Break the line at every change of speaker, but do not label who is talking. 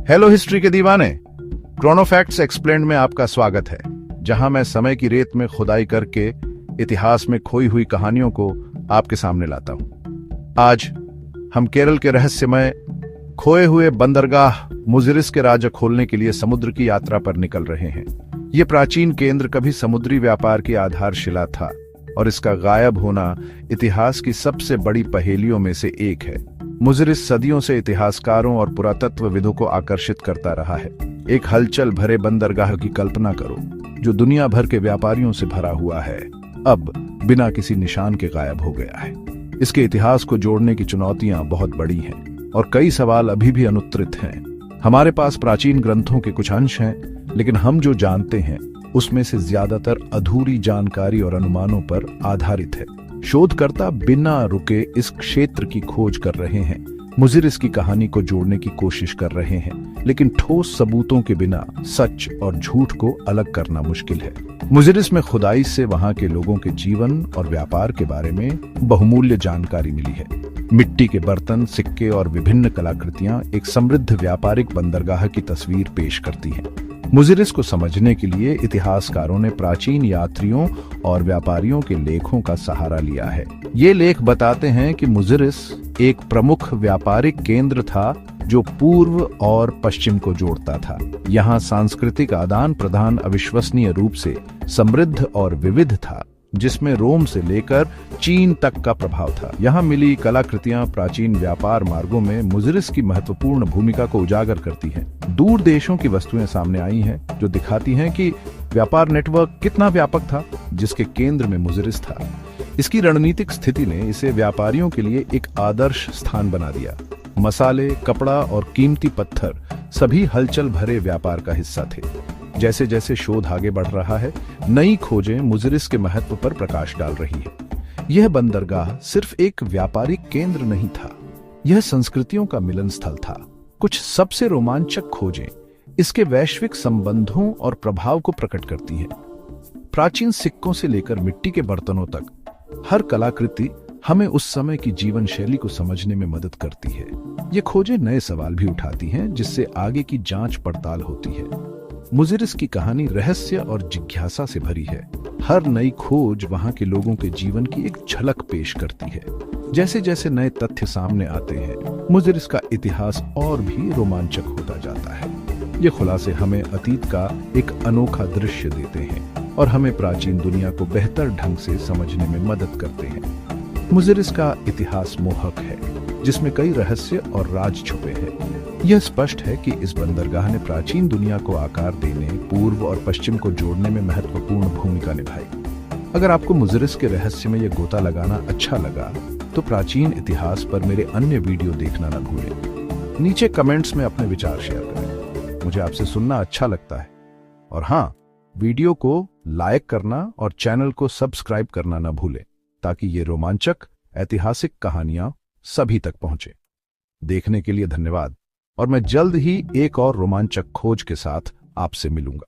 Hello history के दीवाने, क्रोनोफैक्ट्स explained में आपका स्वागत है, जहां मैं समय की रेत में खुदाई करके इतिहास में खोई हुई कहानियों को आपके सामने लाता हूं। आज हम केरल के रहस्यमय खोए हुए बंदरगाह मुजिरिस के राज खोलने के लिए समुद्र की यात्रा पर निकल रहे हैं। ये प्राचीन केंद्र कभी समुद्री व्यापार की आधारशिला था और इसका गायब होना इतिहास की सबसे बड़ी पहेलियों में से एक है। मुजिरिस सदियों से इतिहासकारों और पुरातत्वविदों को आकर्षित करता रहा है। एक हलचल भरे बंदरगाह की कल्पना करो जो दुनिया भर के व्यापारियों से भरा हुआ है, अब बिना किसी निशान के गायब हो गया है। इसके इतिहास को जोड़ने की चुनौतियां बहुत बड़ी हैं और कई सवाल अभी भी अनुत्तरित हैं। हमारे पास प्राचीन ग्रंथों के कुछ अंश हैं, लेकिन हम जो जानते हैं उसमें से ज्यादातर अधूरी जानकारी और अनुमानों पर आधारित है। शोधकर्ता बिना रुके इस क्षेत्र की खोज कर रहे हैं, मुजिरिस की कहानी को जोड़ने की कोशिश कर रहे हैं, लेकिन ठोस सबूतों के बिना सच और झूठ को अलग करना मुश्किल है। मुजिरिस में खुदाई से वहां के लोगों के जीवन और व्यापार के बारे में बहुमूल्य जानकारी मिली है। मिट्टी के बर्तन, सिक्के और विभिन्न कलाकृतियां एक समृद्ध व्यापारिक बंदरगाह की तस्वीर पेश करती हैं। मुजिरिस को समझने के लिए इतिहासकारों ने प्राचीन यात्रियों और व्यापारियों के लेखों का सहारा लिया है। ये लेख बताते हैं कि मुजिरिस एक प्रमुख व्यापारिक केंद्र था जो पूर्व और पश्चिम को जोड़ता था। यहाँ सांस्कृतिक आदान प्रदान अविश्वसनीय रूप से समृद्ध और विविध था, जिसमें रोम से लेकर चीन तक का प्रभाव था। यहाँ मिली कलाकृतियां प्राचीन व्यापार मार्गों में मुजिरिस की महत्वपूर्ण भूमिका को उजागर करती हैं। दूर देशों की वस्तुएं सामने आई हैं जो दिखाती हैं कि व्यापार नेटवर्क कितना व्यापक था, जिसके केंद्र में मुजिरिस था। इसकी रणनीतिक स्थिति ने इसे व्यापारियों के लिए एक आदर्श स्थान बना दिया। मसाले, कपड़ा और कीमती पत्थर सभी हलचल भरे व्यापार का हिस्सा थे। जैसे जैसे शोध आगे बढ़ रहा है, नई खोजें मुजिरिस के महत्व पर प्रकाश डाल रही है। यह बंदरगाह सिर्फ एक व्यापारिक केंद्र नहीं था, यह संस्कृतियों का मिलन स्थल था। कुछ सबसे रोमांचक खोजें इसके वैश्विक संबंधों और प्रभाव को प्रकट करती हैं। प्राचीन सिक्कों से लेकर मिट्टी के बर्तनों तक हर कलाकृति हमें उस समय की जीवन शैली को समझने में मदद करती है। ये खोजें नए सवाल भी उठाती हैं, जिससे आगे की जांच पड़ताल होती है। मुजिरिस की कहानी रहस्य और जिज्ञासा से भरी है। हर नई खोज वहां के लोगों के जीवन की एक झलक पेश करती है। जैसे जैसे नए तथ्य सामने आते हैं, मुजिरिस का इतिहास और भी रोमांचक होता जाता है। ये खुलासे हमें अतीत का एक अनोखा दृश्य देते हैं और हमें प्राचीन दुनिया को बेहतर ढंग से समझने में मदद करते हैं। मुजिरिस का इतिहास मोहक है, जिसमें कई रहस्य और राज छुपे हैं। यह स्पष्ट है कि इस बंदरगाह ने प्राचीन दुनिया को आकार देने, पूर्व और पश्चिम को जोड़ने में महत्वपूर्ण भूमिका निभाई। अगर आपको मुजिरिस के रहस्य में यह गोता लगाना अच्छा लगा, तो प्राचीन इतिहास पर मेरे अन्य वीडियो देखना न भूलें। नीचे कमेंट्स में अपने विचार शेयर करें, मुझे आपसे सुनना अच्छा लगता है। और हाँ, वीडियो को लाइक करना और चैनल को सब्सक्राइब करना न भूलें, ताकि ये रोमांचक ऐतिहासिक कहानियां सभी तक पहुंचे। देखने के लिए धन्यवाद, और मैं जल्द ही एक और रोमांचक खोज के साथ आपसे मिलूंगा।